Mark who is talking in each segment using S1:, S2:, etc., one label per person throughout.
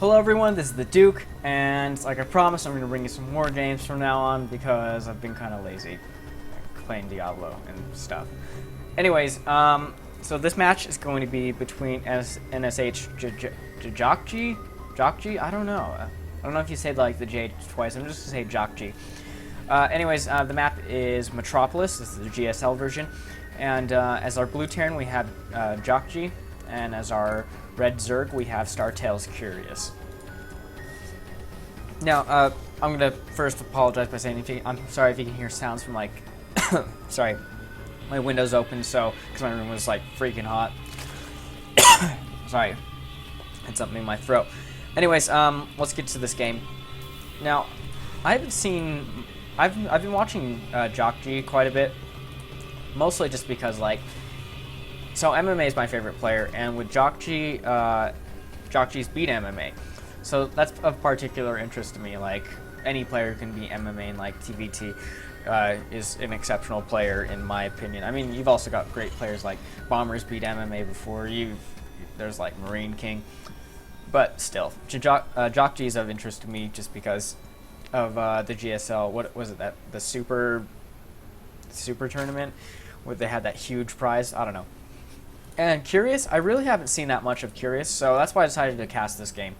S1: Hello everyone, this is the Duke, and like I promised, I'm going to bring you some more games from now on because I've been kind of lazy playing Diablo and stuff. Anyways, so this match is going to be between NSH.Jjakji? I don't know. I don't know if you say like the J twice, I'm just going to say Jakji. Anyways, the map is Metropolis, this is the GSL version, and as our blue Terran we have Jakji, and as our red Zerg we have ST.Curious. Now, I'm going to first apologize by saying I'm sorry if you can hear sounds from like, sorry, my window's open, so, because my room was like freaking hot. Sorry, had something in my throat. Anyways, let's get to this game. Now, I've been watching Jjakji quite a bit, mostly just because like, so MMA is my favorite player, and with Jjakji, Jjakji's beat MMA. So that's of particular interest to me. Like, any player who can beat MMA and like TVT is an exceptional player in my opinion. I mean, you've also got great players like Bombers beat MMA before you. There's like Marine King, but still, Jjakji is of interest to me just because of the GSL. What was it, that the super tournament where they had that huge prize? I don't know. And Curious, I really haven't seen that much of Curious, so that's why I decided to cast this game.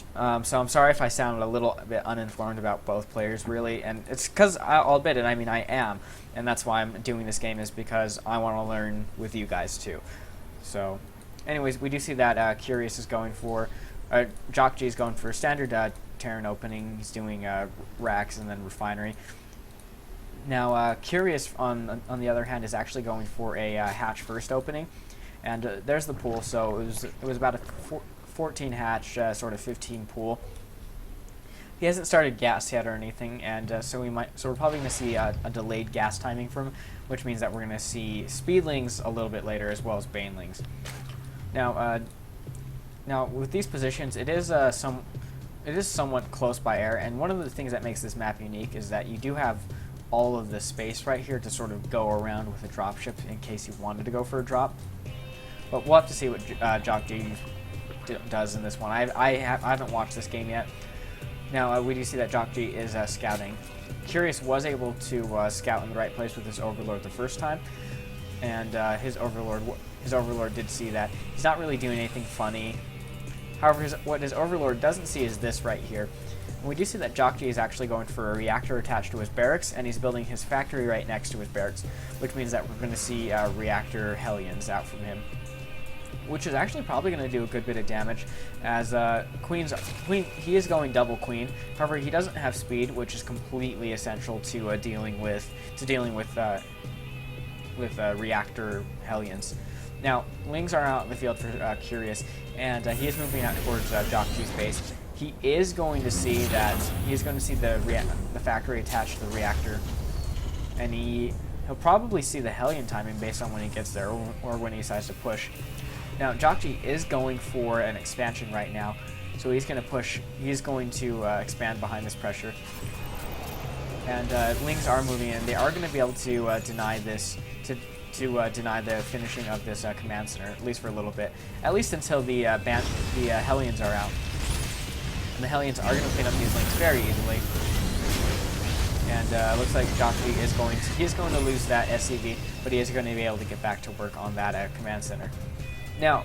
S1: So I'm sorry if I sounded a little bit uninformed about both players, really, and it's because I'll admit it. I mean, I am, and that's why I'm doing this game, is because I want to learn with you guys too. So, anyways, we do see that Curious is going for, Jjakji is going for a standard Terran opening. He's doing racks and then refinery. Now, Curious on the other hand is actually going for a hatch first opening, and there's the pool. So it was about a 14 hatch, sort of 15 pool. He hasn't started gas yet or anything, and so we're probably going to see a delayed gas timing from him, which means that we're going to see speedlings a little bit later as well as banelings. Now, now with these positions, it is somewhat close by air, and one of the things that makes this map unique is that you do have all of this space right here to sort of go around with a dropship in case you wanted to go for a drop. But we'll have to see what Jjakji does in this one. I haven't watched this game yet. Now we do see that Jjakji is scouting. Curious was able to scout in the right place with his Overlord the first time, and his Overlord did see that. He's not really doing anything funny. However, what his Overlord doesn't see is this right here. And we do see that Jjakji is actually going for a reactor attached to his barracks, and he's building his factory right next to his barracks, which means that we're going to see reactor Hellions out from him, which is actually probably going to do a good bit of damage, as he is going double Queen. However, he doesn't have speed, which is completely essential to dealing with reactor Hellions. Now, Lings are out in the field for Curious, and he is moving out towards Jjakji's base. He is going to see the factory attached to the reactor, and he'll probably see the Hellion timing based on when he gets there or when he decides to push. Now, Jjakji is going for an expansion right now, so he's going to push. He's going to expand behind this pressure, and Lings are moving in. They are going to be able to deny this, to deny the finishing of this command center, at least for a little bit, at least until the Hellions are out. And the Hellions are going to clean up these Lings very easily. And looks like Jjakji is going to lose that SCV, but he is going to be able to get back to work on that command center. Now,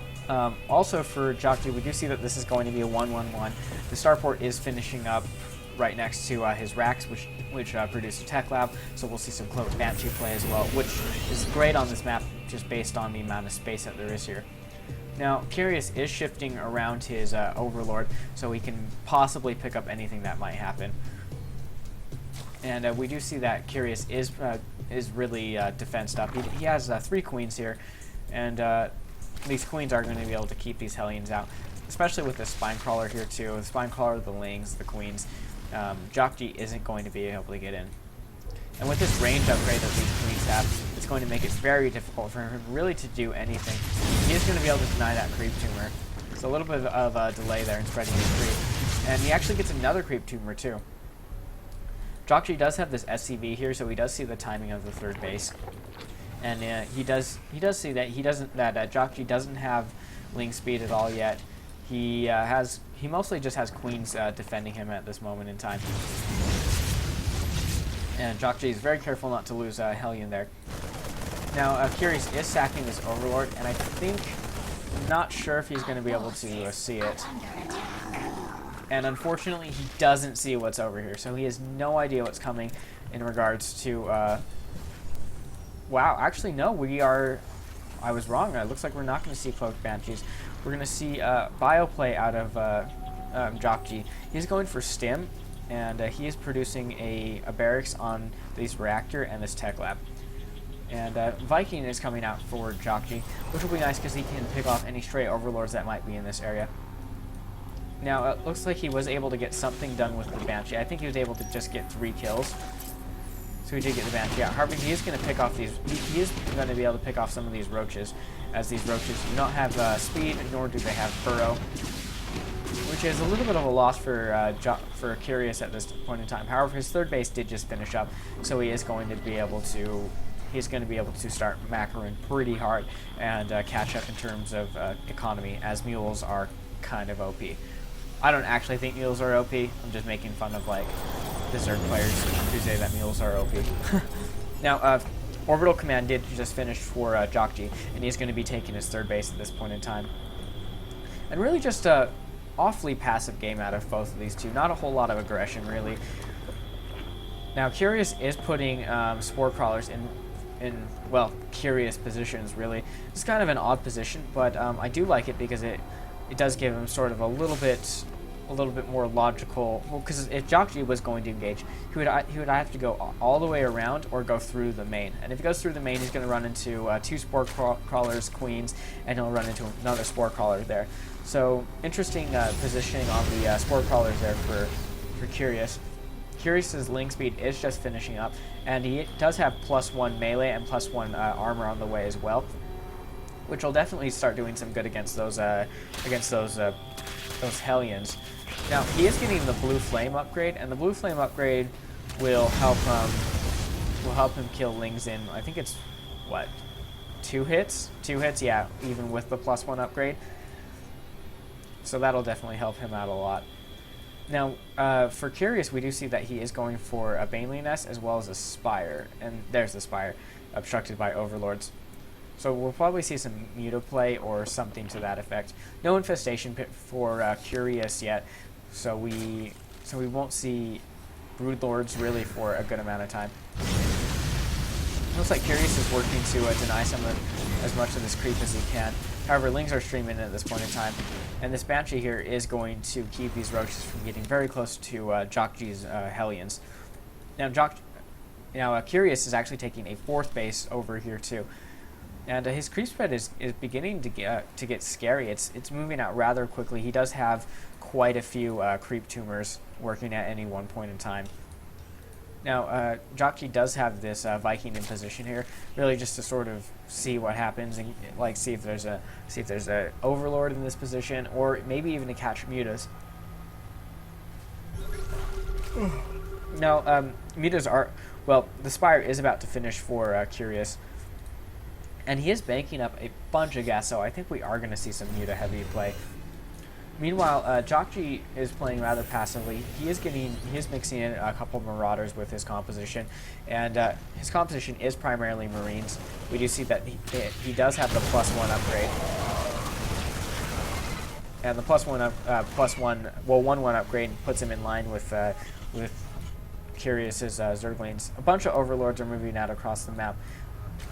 S1: also for Jjakji, we do see that this is going to be a 1-1-1. The starport is finishing up right next to his racks, which produce a tech lab, so we'll see some Cloak Banshee play as well, which is great on this map just based on the amount of space that there is here. Now, Curious is shifting around his Overlord, so he can possibly pick up anything that might happen. And we do see that Curious is really defensed up. He has 3 queens here, and these queens are going to be able to keep these Hellions out, especially with the Spine Crawler here too. The Spine Crawler, the Lings, the queens. Jjakji isn't going to be able to get in. And with this range upgrade that these queens have, it's going to make it very difficult for him really to do anything. He is going to be able to deny that creep tumor. So a little bit of a delay there in spreading his creep. And he actually gets another creep tumor too. Jjakji does have this SCV here, so he does see the timing of the third base. And he does see that Jjakji doesn't have Ling speed at all yet. He mostly just has queens defending him at this moment in time. And Jjakji is very careful not to lose Hellion there. Now, Curious is sacking this Overlord, and I think, not sure if he's going to be able to see it. And unfortunately, he doesn't see what's over here, so he has no idea what's coming in regards to... wow, actually, no, I was wrong. It looks like we're not going to see Cloaked Banshees. We're going to see Bioplay out of Jjakji. He's going for Stim, and he is producing a barracks on this reactor and this tech lab. And Viking is coming out for Jjakji, which will be nice because he can pick off any stray overlords that might be in this area. Now, it looks like he was able to get something done with the Banshee. I think he was able to just get 3 kills. So he did get the Banshee out. However, he is going to pick off these... He is going to be able to pick off some of these roaches, as these roaches do not have speed, nor do they have burrow, which is a little bit of a loss for Curious at this point in time. However, his third base did just finish up, so he is going to be able to... He's going to be able to start macroing pretty hard and catch up in terms of economy, as mules are kind of OP. I don't actually think mules are OP. I'm just making fun of, like, Berserk players who say that mules are OP. Now, Orbital Command did just finish for Jjakji, and he's going to be taking his third base at this point in time. And really just a awfully passive game out of both of these two. Not a whole lot of aggression, really. Now, Curious is putting Spore Crawlers in, well, curious positions, really. It's kind of an odd position, but I do like it because it does give him sort of a little bit more logical. Well, because if Jjakji was going to engage, he would have to go all the way around or go through the main. And if he goes through the main, he's going to run into 2 Spore Crawlers, Queens, and he'll run into another Spore Crawler there. So interesting positioning on the Spore Crawlers there for Curious. Curious's Ling speed is just finishing up, and he does have +1 melee and +1 armor on the way as well, which will definitely start doing some good against those Hellions. Now, he is getting the Blue Flame upgrade, and the Blue Flame upgrade will help him kill Lings in, I think it's, what, 2 hits? 2 hits, yeah, even with the +1 upgrade. So that'll definitely help him out a lot. Now, for Curious, we do see that he is going for a Baneley Nest as well as a Spire, and there's the Spire, obstructed by Overlords. So we'll probably see some Mutaplay or something to that effect. No Infestation Pit for Curious yet, so we won't see Broodlords really for a good amount of time. Looks like Curious is working to deny as much of this creep as he can. However, Lings are streaming in at this point in time, and this Banshee here is going to keep these roaches from getting very close to Jjakji's Hellions. Now, Curious is actually taking a 4th base over here too, and his creep spread is beginning to get scary. It's moving out rather quickly. He does have quite a few creep tumors working at any one point in time. Now, Jjakji does have this Viking in position here, really just to sort of see what happens and like see if there's a Overlord in this position, or maybe even to catch Mutas. Now, Mutas are, well, the Spire is about to finish for Curious, and he is banking up a bunch of gas, so I think we are going to see some Muta heavy play. Meanwhile, Jjakji is playing rather passively. He is mixing in a couple of Marauders with his composition, and his composition is primarily Marines. We do see that he does have the +1 upgrade, and the +1 upgrade puts him in line with Curious's Zerglings. A bunch of Overlords are moving out across the map.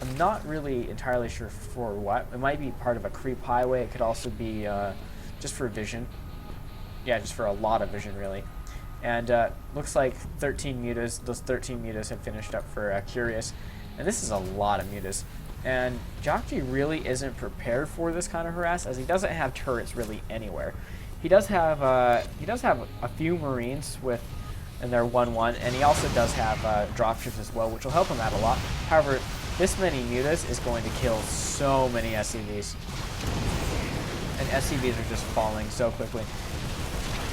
S1: I'm not really entirely sure for what. It might be part of a creep highway. It could also be just for vision. Yeah, just for a lot of vision, really. And looks like 13 Mutas. Those 13 Mutas have finished up for Curious. And this is a lot of Mutas. And Jjakji really isn't prepared for this kind of harass, as he doesn't have turrets really anywhere. He does have a few Marines and they're 1/1, and he also does have dropships as well, which will help him out a lot. However, this many Mutas is going to kill so many SCVs. And SCVs are just falling so quickly.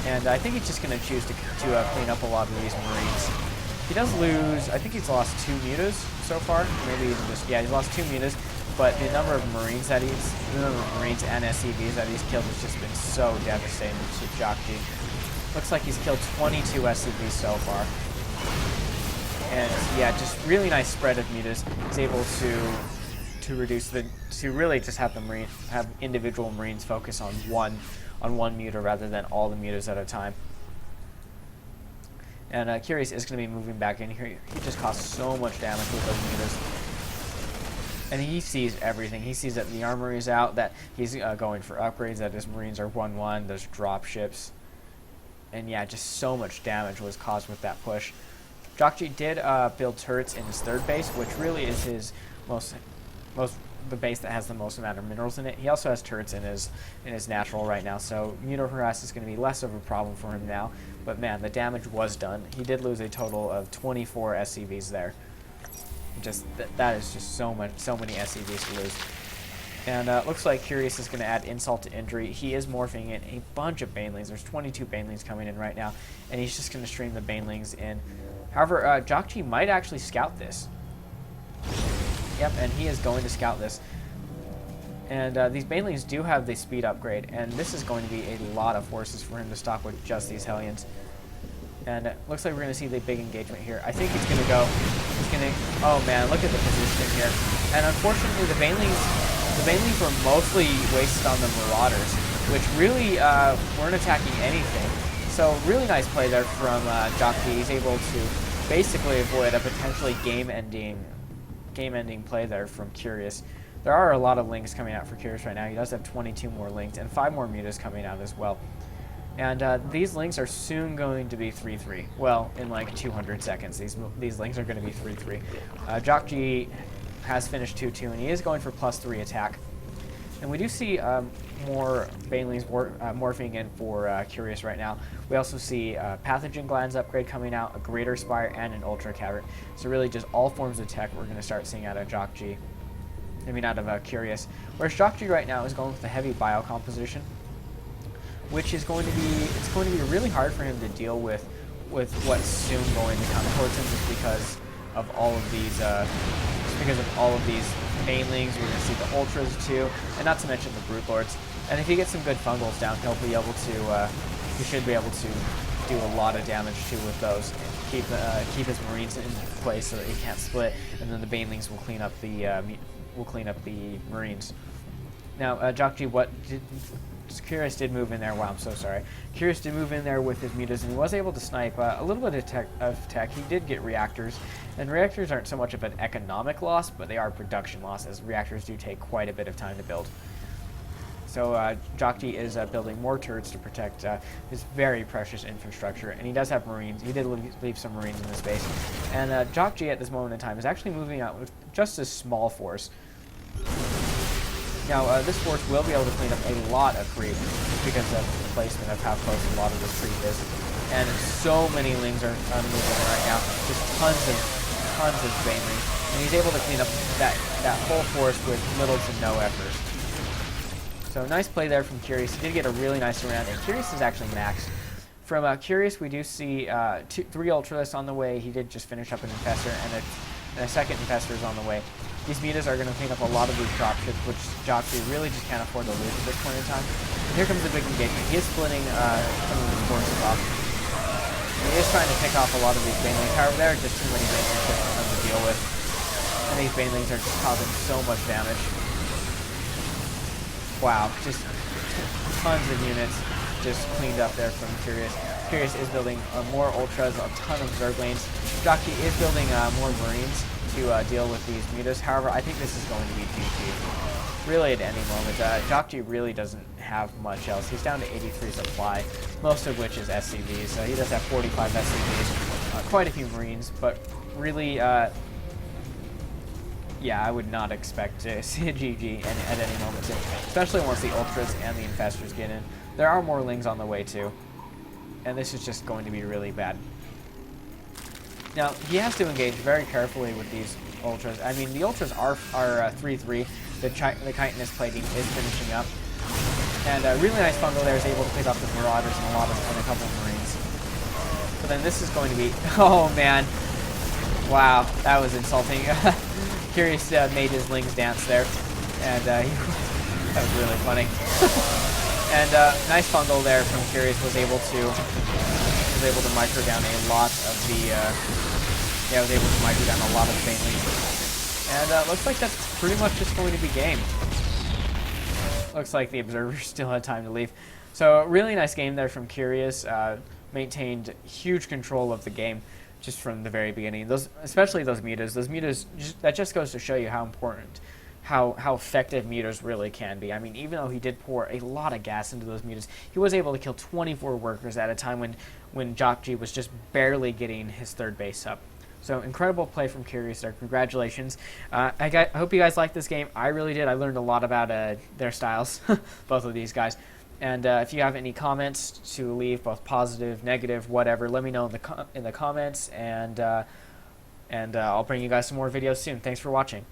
S1: And I think he's just going to choose to clean up a lot of these Marines. He does lose, I think he's lost 2 Mutas so far. Maybe even just, yeah, he's lost 2 Mutas. but the number of Marines and SCVs that he's killed has just been so devastating to Jakji. Looks like he's killed 22 SCVs so far. And yeah, just really nice spread of mutas. He's able to reduce to really just have individual Marines focus on one muta rather than all the mutas at a time. And Curious is going to be moving back in here. He just caused so much damage with those mutas. And he sees everything. He sees that the armory is out, that he's going for upgrades, that his Marines are 1-1, there's drop ships. And yeah, just so much damage was caused with that push. Jakji did build turrets in his third base, which really is his the base that has the most amount of minerals in it. He also has turrets in his natural right now, so muta harass is going to be less of a problem for him now. But man, the damage was done. He did lose a total of 24 SCVs there. Just that is just so many SCVs to lose. And looks like Curious is going to add insult to injury. He is morphing in a bunch of banelings. There's 22 banelings coming in right now, and he's just going to stream the banelings in. However, Jakji might actually scout this. Yep, and he is going to scout this. And these banelings do have the speed upgrade, and this is going to be a lot of forces for him to stop with just these Hellions. And it looks like we're going to see the big engagement here. I think he's going to go. He's going to. Oh man, look at the positioning here. And unfortunately, the banelings were mostly wasted on the Marauders, which really weren't attacking anything. So really nice play there from Jakji. He's able to basically avoid a potentially game-ending play there from Curious. There are a lot of links coming out for Curious right now. He does have 22 more links and 5 more mutas coming out as well. And these links are soon going to be 3-3. Well, in like 200 seconds, these links are going to be 3-3. Jakji has finished 2-2, and he is going for +3 attack. And we do see more banelings morphing in for Curious right now. We also see Pathogen Glands upgrade coming out, a Greater Spire, and an Ultra Cavern. So really just all forms of tech we're going to start seeing out of Jakji. I mean out of Curious. Whereas Jakji right now is going with the heavy biocomposition, which is going to be really hard for him to deal with what's soon going to come towards him just because of all of these banelings. We're going to see the Ultras too, and not to mention the Brute Lords. And if he gets some good fungals down, he'll be able to he should be able to do a lot of damage too with those. Keep his Marines in place so that he can't split, and then the banelings will clean up the Marines. Now, Jakji, Curious did move in there. Wow, I'm so sorry. Curious did move in there with his mutas, and he was able to snipe a little bit of tech. He did get reactors, and reactors aren't so much of an economic loss, but they are production loss, as reactors do take quite a bit of time to build. So Jakji is building more turrets to protect his very precious infrastructure, and he does have Marines. He did leave some Marines in this base. And Jakji at this moment in time is actually moving out with just a small force. Now, this force will be able to clean up a lot of creep because of the placement of how close a lot of this creep is. And so many lings are moving right now. Just tons of banelings. And he's able to clean up that whole force with little to no effort. So nice play there from Curious. He did get a really nice round, and Curious is actually maxed. From Curious, we do see 3 Ultralists on the way. He did just finish up an Infestor, and a second Infestor is on the way. These mutas are going to clean up a lot of these dropships, which Jakji really just can't afford to lose at this point in time. And here comes the big engagement. He is splitting some of his forces off. And he is trying to pick off a lot of these banelings. However, there are just too many banelings for him to deal with. And these banelings are just causing so much damage. Wow, just tons of units just cleaned up there from Curious. Curious is building more Ultras, a ton of Zerglings. Jakji is building more Marines to deal with these mutas. However, I think this is going to be GG. Really at any moment. Jakji really doesn't have much else. He's down to 83 supply, most of which is SCVs. He does have 45 SCVs, quite a few Marines, but really, yeah, I would not expect to see a GG at any moment, especially once the Ultras and the Infestors get in. There are more Lings on the way too, and this is just going to be really bad. Now, he has to engage very carefully with these Ultras. I mean, the Ultras are 3-3. The Chitinous plating is finishing up. And a really nice fungal there is able to pick up the Marauders and a couple of Marines. But then this is going to be... Oh, man. Wow, that was insulting. Curious made his Lings dance there, and that was really funny. And nice bundle there from Curious, was able to micro down a lot of the Banelings. And looks like that's pretty much just going to be game. Looks like the Observer still had time to leave. So really nice game there from Curious. Maintained huge control of the game just from the very beginning. Especially those mutas. Those mutas, that just goes to show you how important, how effective mutas really can be. I mean, even though he did pour a lot of gas into those mutas, he was able to kill 24 workers at a time when Jjakji was just barely getting his third base up. So incredible play from Curious there. Congratulations. I hope you guys liked this game. I really did. I learned a lot about their styles, both of these guys. And if you have any comments to leave, both positive, negative, whatever, let me know in the comments, and I'll bring you guys some more videos soon. Thanks for watching.